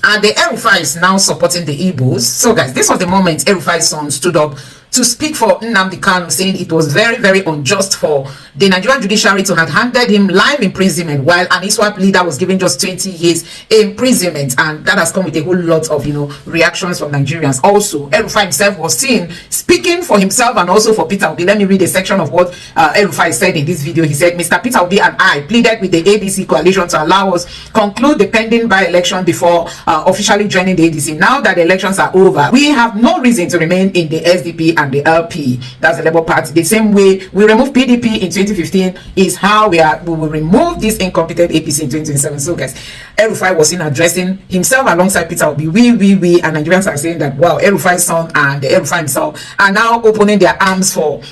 and the Rufai is now supporting the Igbos. So guys, this was the moment Rufai's son stood up to speak for Nnamdi Kanu, saying it was very, very unjust for the Nigerian judiciary to have handed him life imprisonment while an ISWAP leader was given just 20 years imprisonment, and that has come with a whole lot of reactions from Nigerians. Also, Rufai himself was seen speaking for himself and also for Peter Obi. Let me read a section of what Rufai said in this video. He said, "Mr. Peter Obi and I pleaded with the ADC coalition to allow us conclude the pending by-election before officially joining the ADC. Now that the elections are over, we have no reason to remain in the SDP and the LP," that's the Labour Party. The same way we removed PDP in 2015 is how we will remove this incompetent APC in 2027. So guys, Rufai was in addressing himself alongside Peter Obi. We and Nigerians are saying that wow, Rufai's son and Rufai himself are now opening their arms for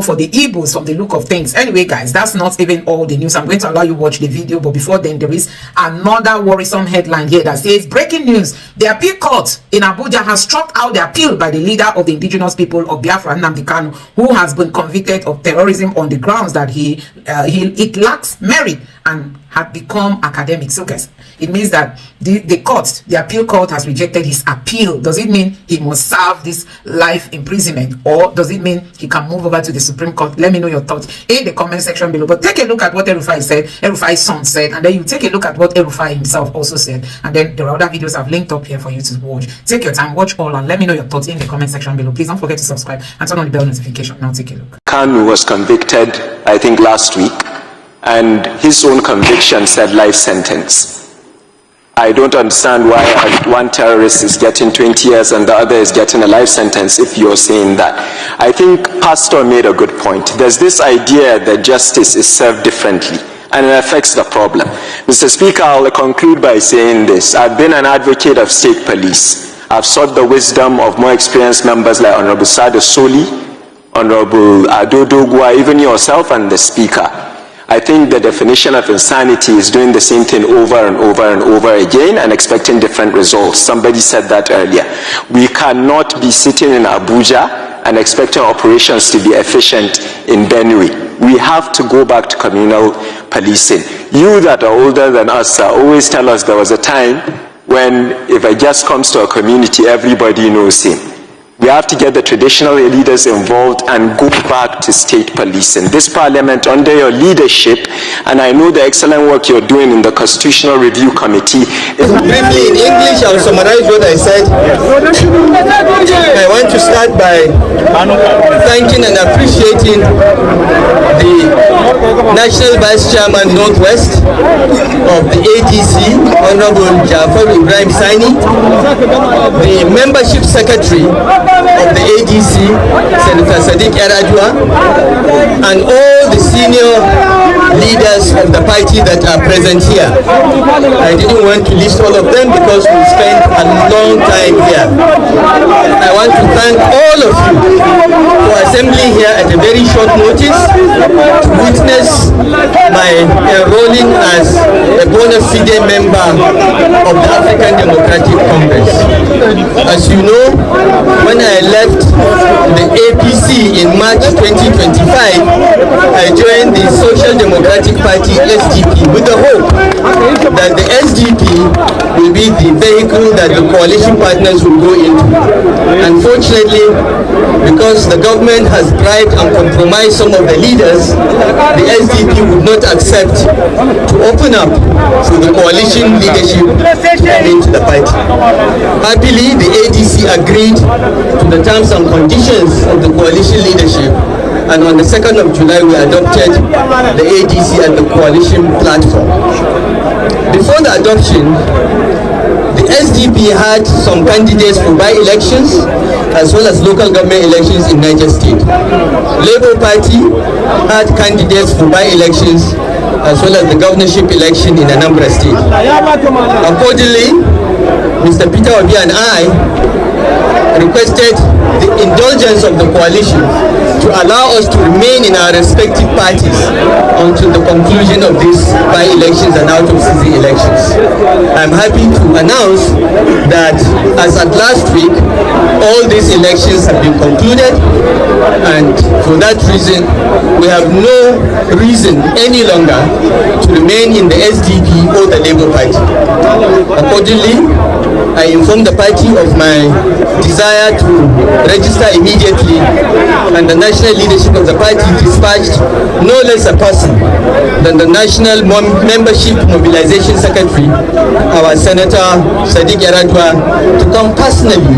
for the Igbos from the look of things. Anyway guys, that's not even all the news. I'm going to allow you watch the video, but before then there is another worrisome headline here that says, breaking news, the appeal court in Abuja has struck out the appeal by the leader of the indigenous people of Biafra, Nnamdi Kanu, who has been convicted of terrorism on the grounds that it lacks merit and had become academic. So guys, it means that the appeal court has rejected his appeal. Does it mean he must serve this life imprisonment, or does it mean he can move over to the Supreme Court? Let me know your thoughts in the comment section below. But take a look at what Rufai said, Rufai's son said, and then you take a look at what Rufai himself also said, and then there are other videos I've linked up here for you to watch. Take your time, watch all, and let me know your thoughts in the comment section below. Please don't forget to subscribe and turn on the bell notification. Now take a look. Kanu was convicted, I think last week, and his own conviction said life sentence. I don't understand why one terrorist is getting 20 years and the other is getting a life sentence if you're saying that. I think Pastor made a good point. There's this idea that justice is served differently, and it affects the problem. Mr. Speaker, I'll conclude by saying this. I've been an advocate of state police. I've sought the wisdom of more experienced members like Honorable SH0CK, Honorable Adodogwa, even yourself and the Speaker. I think the definition of insanity is doing the same thing over and over and over again and expecting different results. Somebody said that earlier. We cannot be sitting in Abuja and expecting operations to be efficient in Benue. We have to go back to communal policing. You that are older than us always tell us there was a time when if a guest comes to a community, everybody knows him. We have to get the traditional leaders involved and go back to state policing. This parliament, under your leadership, and I know the excellent work you're doing in the Constitutional Review Committee. Briefly in English, I'll summarize what I said. I want to start by thanking and appreciating the National Vice Chairman Northwest of the ADC, Honorable Jafar Ibrahim Sani, the Membership Secretary of the ADC, Senator Sadiq Eradua, and all the senior leaders of the party that are present here. I didn't want to list all of them because we spent a long time here. I want to thank all of you for assembling here at a very short notice to witness my enrolling as a bona fide member of the African Democratic Congress. As you know, when I left the APC in March 2025, I joined the Social Democratic Party, SDP, with the hope that the SDP will be the vehicle that the coalition partners will go into. Unfortunately, because the government has bribed and compromised some of the leaders, the SDP would not accept to open up to the coalition leadership coming to the party. Happily, the ADC agreed to the terms and conditions of the coalition leadership, and on the 2nd of July we adopted the ADC as the coalition platform. Before the adoption, the SDP had some candidates for by-elections as well as local government elections in Niger State. Labour Party had candidates for by-elections as well as the governorship election in Anambra State. Accordingly, Mr. Peter Obi and I requested the indulgence of the coalition to allow us to remain in our respective parties until the conclusion of these by-elections and out-of-season elections. I'm happy to announce that as at last week, all these elections have been concluded, and for that reason, we have no reason any longer to remain in the SDP or the Labour Party. Accordingly, I informed the party of my desire to register immediately, and the national leadership of the party dispatched no less a person than the National Membership Mobilization Secretary, our Senator Sadiq Yaradua, to come personally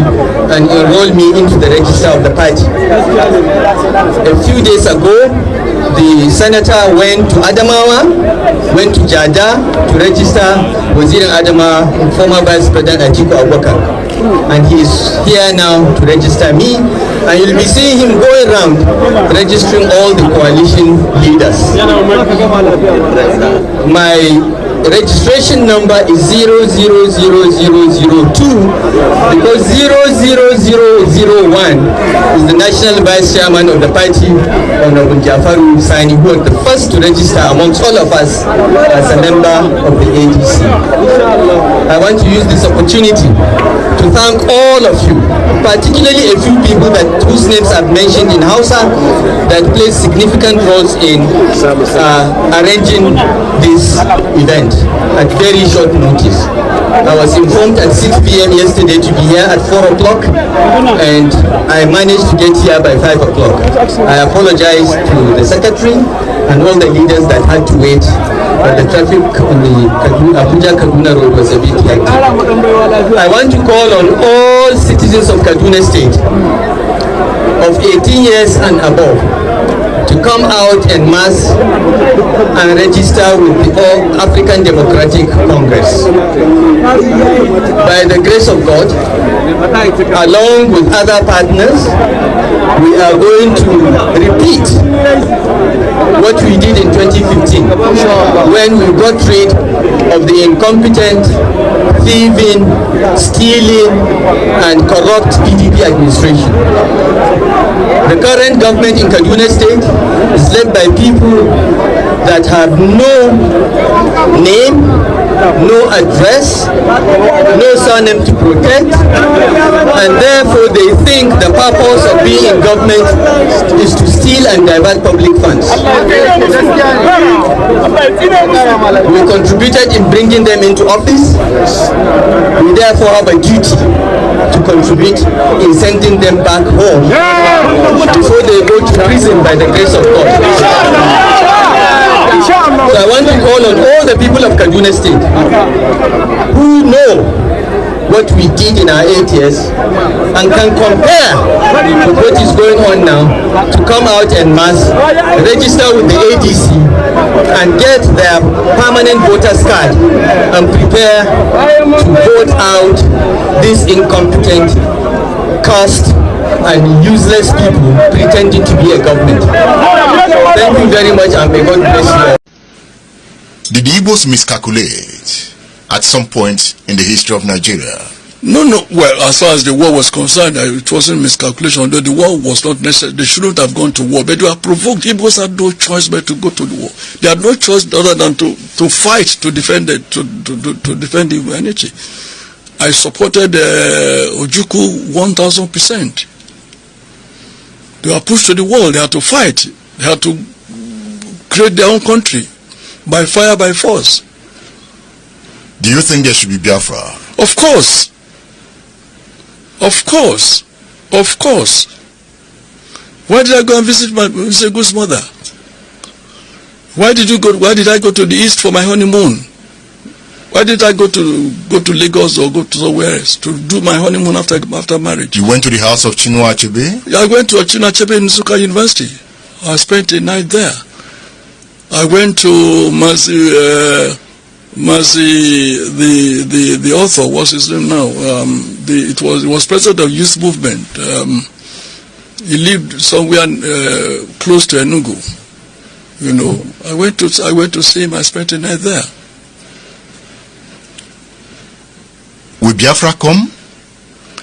and enroll me into the register of the party. A few days ago, the senator went to Adamawa, went to Jada to register Wazir Adamawa, former Vice President Atiku Abubakar, and he is here now to register me, and you'll be seeing him going around registering all the coalition leaders. My registration number is 000002 because 00001 is the national vice chairman of the party, Honorable Jafaru Sani, who was the first to register amongst all of us as a member of the ADC. I want to use this opportunity to thank all of you, particularly a few people whose names I've mentioned in Hausa that played significant roles in arranging this event at very short notice. I was informed at 6 p.m. yesterday to be here at 4 o'clock, and I managed to get here by 5 o'clock. I apologize to the secretary and all the leaders that had to wait, but the traffic on the Abuja-Kaduna road was a bit hectic. I want to call on all citizens of Kaduna State of 18 years and above to come out en masse and register with the All African Democratic Congress. By the grace of God, along with other partners, we are going to repeat what we did in 2015 when we got rid of the incompetent, thieving, stealing, and corrupt PDP administration. The current government in Kaduna State is led by people that have no name, no address, no surname to protect, and therefore they think the purpose of being in government is to steal and divert public funds. We contributed in bringing them into office. We therefore have a duty to contribute in sending them back home before they go to prison by the grace of God. So I want to call on all the people of Kaduna State who know what we did in our 8 years and can compare with what is going on now to come out en masse, register with the ADC and get their permanent voters card and prepare to vote out these incompetent, cursed and useless people pretending to be a government. Thank you very much, and may God bless you. Did the Igbos miscalculate at some point in the history of Nigeria? No. Well, as far as the war was concerned, it wasn't miscalculation. Though the war was not necessary, they shouldn't have gone to war. But they were provoked. Igbos had no choice but to go to the war. They had no choice other than to fight to defend it, to defend humanity. I supported Ojukwu 1,000%. They were pushed to the wall. They had to fight. They had to create their own country by fire, by force. Do you think there should be Biafra? Of course. Of course. Of course. Why did I go and visit my Goose mother? Why did I go to the east for my honeymoon? Why did I go to Lagos or go to somewhere else to do my honeymoon after marriage? You went to the house of Chinua Achebe? I went to Chinua Achebe in Nsukka University. I spent a night there. I went to Mazi, the author, what's his name now? He was president of youth movement. He lived somewhere close to Enugu. You know, I went to see him. I spent a night there. Will Biafra come?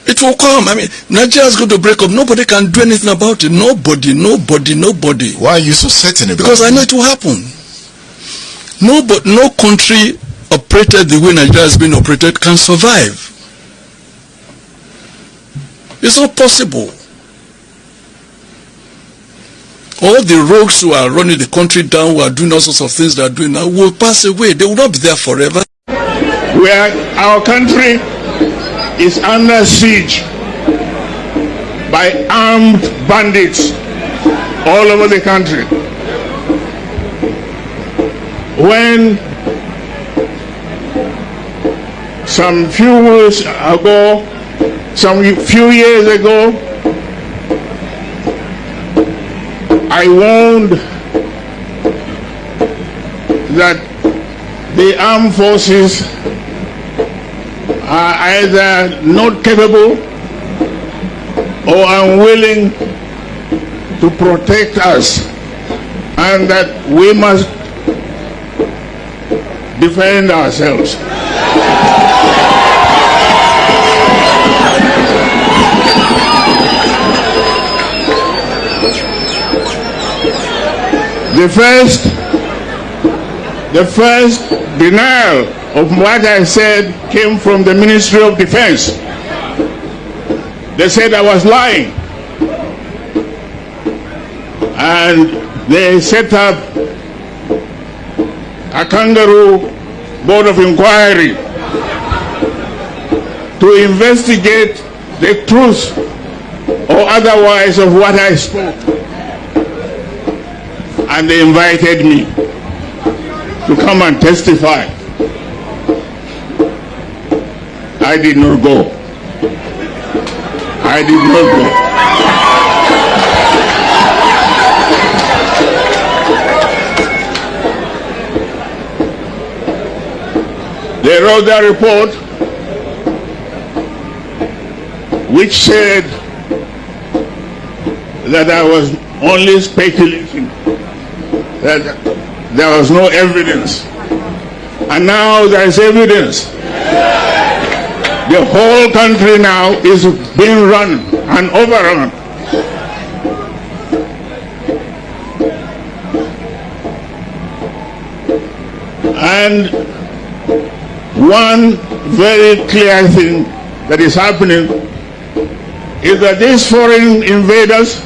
It will come. I mean, Nigeria is going to break up. Nobody can do anything about it. Nobody. Why are you so certain about it? Because I know it will happen. No country operated the way Nigeria has been operated can survive. It's not possible. All the rogues who are running the country down, who are doing all sorts of things they are doing now, will pass away. They will not be there forever. Our country is under siege by armed bandits all over the country. When some few years ago, I warned that the armed forces are either not capable or unwilling to protect us, and that we must defend ourselves. The first denial of what I said came from the Ministry of Defense. They said I was lying, and they set up a kangaroo board of inquiry to investigate the truth or otherwise of what I spoke. And they invited me to come and testify. I did not go. I did not go. They wrote their report which said that I was only speculating, that there was no evidence. And now there is evidence. The whole country now is being run and overrun. And one very clear thing that is happening is that these foreign invaders,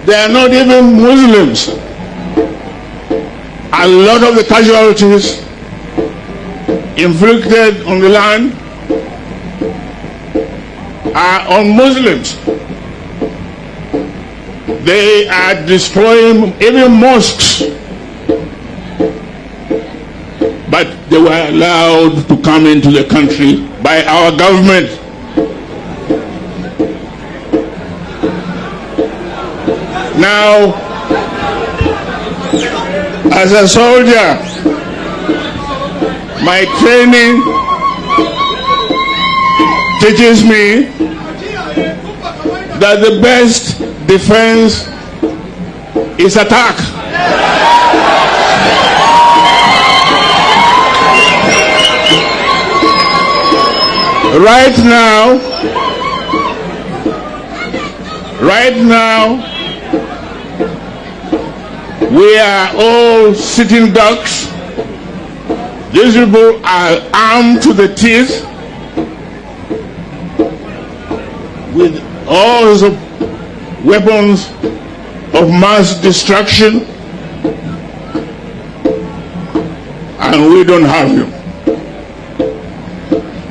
they are not even Muslims. A lot of the casualties inflicted on the land are on Muslims. They are destroying even mosques, but they were allowed to come into the country by our government. Now, as a soldier, my training teaches me that the best defense is attack. Right now, we are all sitting ducks. These people are armed to the teeth with all sorts of weapons of mass destruction, and we don't have them.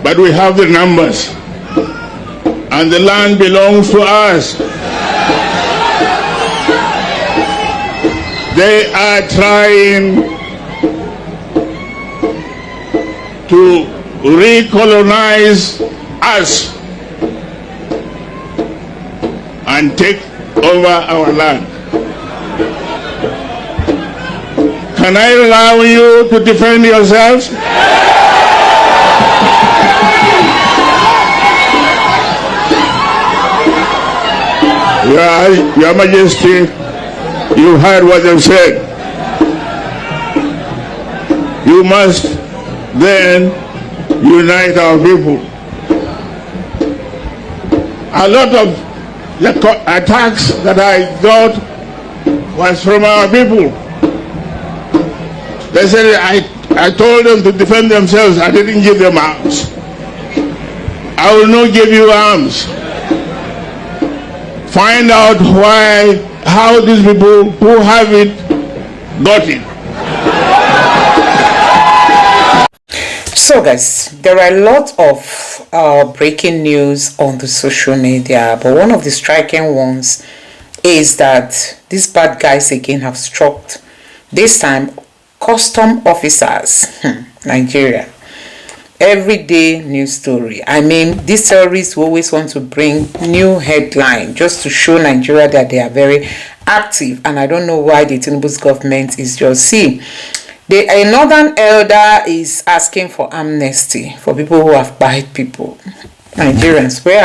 But we have the numbers, and the land belongs to us. They are trying to recolonize us and take over our land. Can I allow you to defend yourselves? Your Majesty, you heard what they've said. You must then unite our people. A lot of the attacks that I got was from our people. They said I told them to defend themselves. I didn't give them arms. I will not give you arms. Find out how these people who have it got it. So So guys, there are a lot of breaking news on the social media, but one of the striking ones is that these bad guys again have struck, this time custom officers, Nigeria. Everyday news story. I mean, these terrorists always want to bring new headline just to show Nigeria that they are very active, and I don't know why the Tinubu's government is just a northern elder is asking for amnesty for people who have bite people. Nigerians, where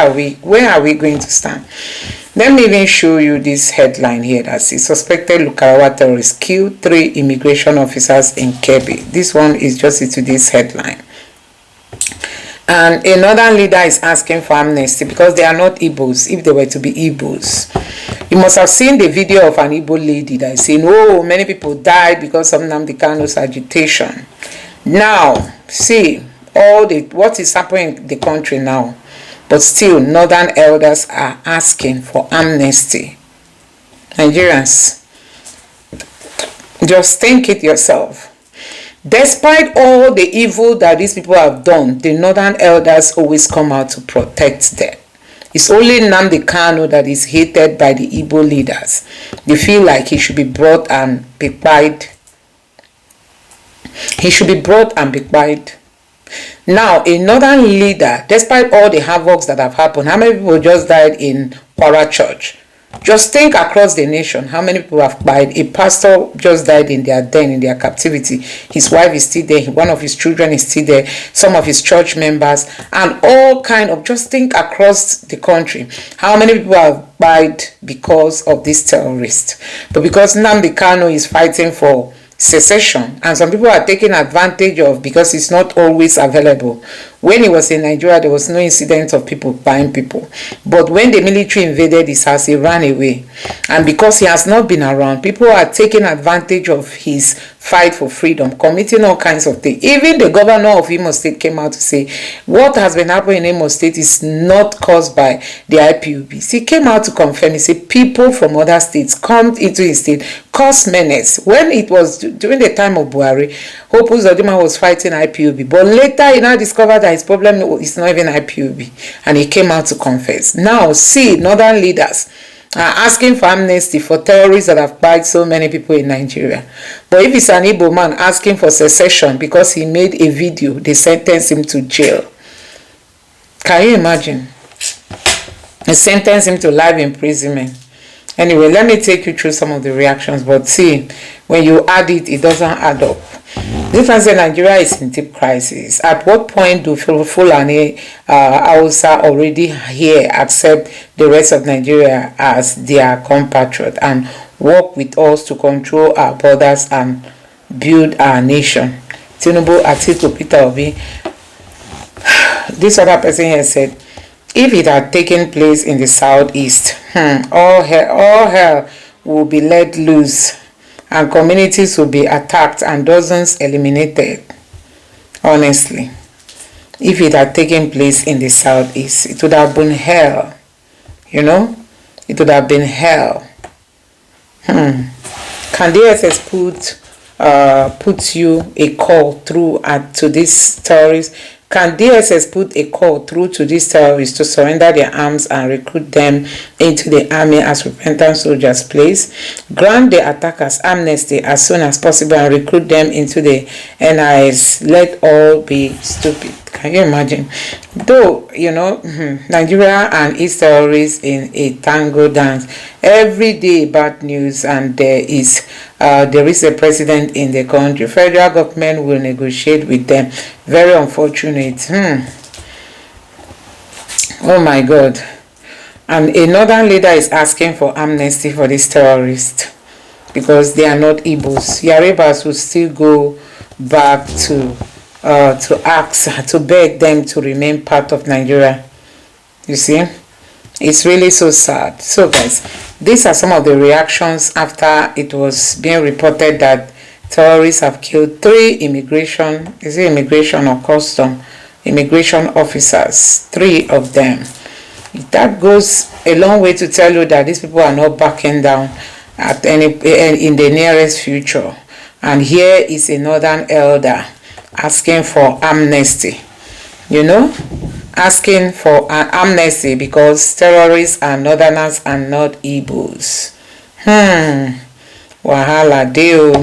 are we going to stand? Let me even show you this headline here that says suspected Lukarawa terrorists kill 3 immigration officers in Kebbi. This one is just today's headline. And a northern leader is asking for amnesty because they are not Igbos. If they were to be Igbos, you must have seen the video of an Igbo lady that is saying, oh, many people died because of Nnamdi Kanu's agitation. Now, see what is happening in the country now, but still northern elders are asking for amnesty. Nigerians, just think it yourself. Despite all the evil that these people have done, the northern elders always come out to protect them. It's only Nnamdi Kanu that is hated by the Igbo leaders. They feel like he should be brought and be quiet. He should be brought and be quiet. Now, a northern leader, despite all the havocs that have happened, how many people just died in Kwara Church? Just think across the nation, how many people have died. A pastor just died in their den, in their captivity. His wife is still there. One of his children is still there. Some of his church members, and all kind of, just think across the country, how many people have died because of this terrorist. But because Nnamdi Kanu is fighting for secession, and some people are taking advantage of, because it's not always available. When he was in Nigeria, there was no incident of people buying people. But when the military invaded his house, he ran away. And because he has not been around, people are taking advantage of his fight for freedom, committing all kinds of things. Even the governor of Imo State came out to say, what has been happening in Imo State is not caused by the IPOBs. He came out to confirm. He said people from other states come into his state, cause menace. When it was during the time of Buhari, Hope Uzodinma was fighting IPOB. But later he now discovered that his problem is not even IPOB. And he came out to confess. Now, see, northern leaders are asking for amnesty for terrorists that have killed so many people in Nigeria. But if it's an Igbo man asking for secession because he made a video, they sentence him to jail. Can you imagine? They sentence him to life imprisonment. Anyway, let me take you through some of the reactions. But see, when you add it, it doesn't add up. This one said Nigeria is in deep crisis. At what point do Fulani Hausa already here accept the rest of Nigeria as their compatriot and work with us to control our borders and build our nation? Tinubu, Atiku, Peter Obi. This other person here said, if it had taken place in the southeast, all hell will be let loose and communities will be attacked and dozens eliminated. Honestly, if it had taken place in the southeast, it would have been hell. You know, it would have been hell. Can DSS put you a call through to this terrorist? Can DSS put a call through to these terrorists to surrender their arms and recruit them into the army as repentant soldiers, please? Grant the attackers amnesty as soon as possible and recruit them into the NIS. Let all be stupid. Can you imagine? Though, you know, Nigeria and its terrorists in a tango dance. Every day bad news, and there is a president in the country. Federal government will negotiate with them. Very unfortunate. Oh my God. And a northern leader is asking for amnesty for these terrorists because they are not Igbos. Yaribas will still go back to ask, to beg them to remain part of Nigeria. You see? It's really so sad. So guys, these are some of the reactions after it was being reported that terrorists have killed 3 immigration or custom immigration officers, 3 of them. That goes a long way to tell you that these people are not backing down in the nearest future. And here is a northern elder asking for amnesty, you know, asking for an amnesty because terrorists are northerners and not Igbos. Wahala deal.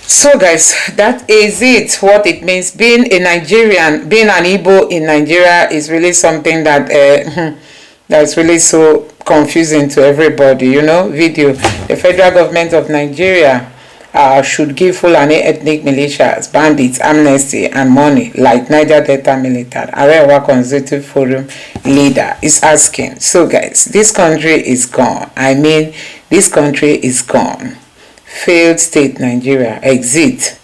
So guys, that is it. What it means being a Nigerian, being an Igbo in Nigeria is really something that that's really so confusing to everybody, you know. Video: the federal government of Nigeria should give Fulani ethnic militias, bandits, amnesty and money like Niger Delta Militant. Arewa Consultative Forum leader is asking. So guys, this country is gone. I mean, this country is gone. Failed state Nigeria, exit.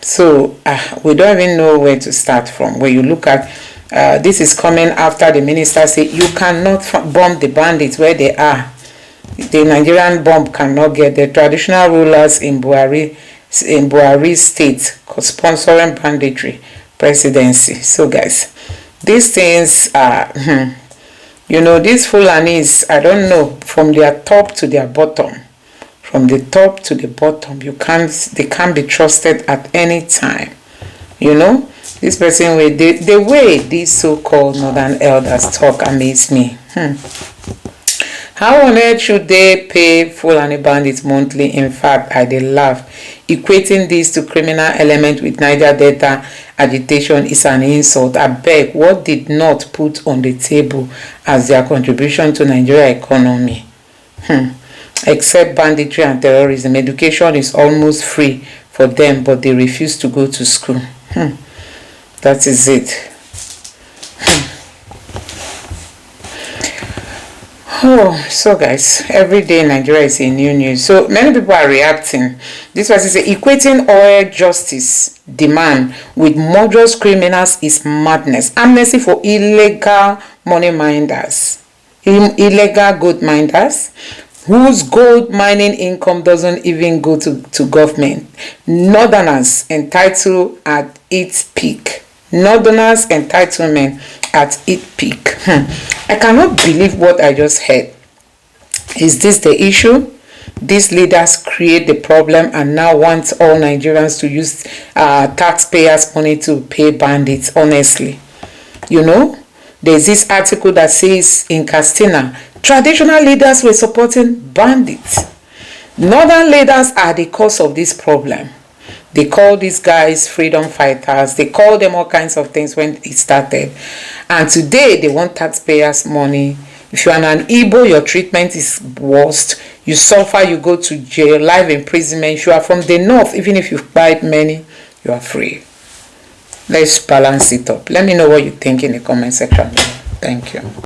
So we don't even know where to start from. When you look at this is coming after the minister said you cannot bomb the bandits where they are. The Nigerian bomb cannot get the traditional rulers in Buhari state sponsoring banditry presidency. So guys, these things are you know, these Fulanis, I don't know, from their top to their bottom, from the top to the bottom, they can't be trusted at any time. You know, this person with the way these so-called northern elders talk amaze me. How on earth should they pay Fulani bandits monthly? In fact, I dey laugh. Equating this to criminal element with Niger Delta agitation is an insult. I beg, what did not put on the table as their contribution to Nigeria economy? Except banditry and terrorism, education is almost free for them, but they refuse to go to school. That is it. Oh, so guys, every day in Nigeria is a new news. So many people are reacting. This person says equating oil justice demand with murderous criminals is madness. Amnesty for illegal money minders, illegal gold minders, whose gold mining income doesn't even go to government. Northerners entitled at its peak. Northerners entitlement at its peak. I cannot believe what I just heard. Is this the issue? These leaders create the problem and now want all Nigerians to use taxpayers' money to pay bandits. Honestly, you know, there's this article that says in Castina, traditional leaders were supporting bandits. Northern leaders are the cause of this problem. They call these guys freedom fighters. They call them all kinds of things when it started. And today, they want taxpayers' money. If you are an Igbo, your treatment is worst. You suffer, you go to jail, life imprisonment. If you are from the north, even if you've paid many, you are free. Let's balance it up. Let me know what you think in the comment section. Thank you.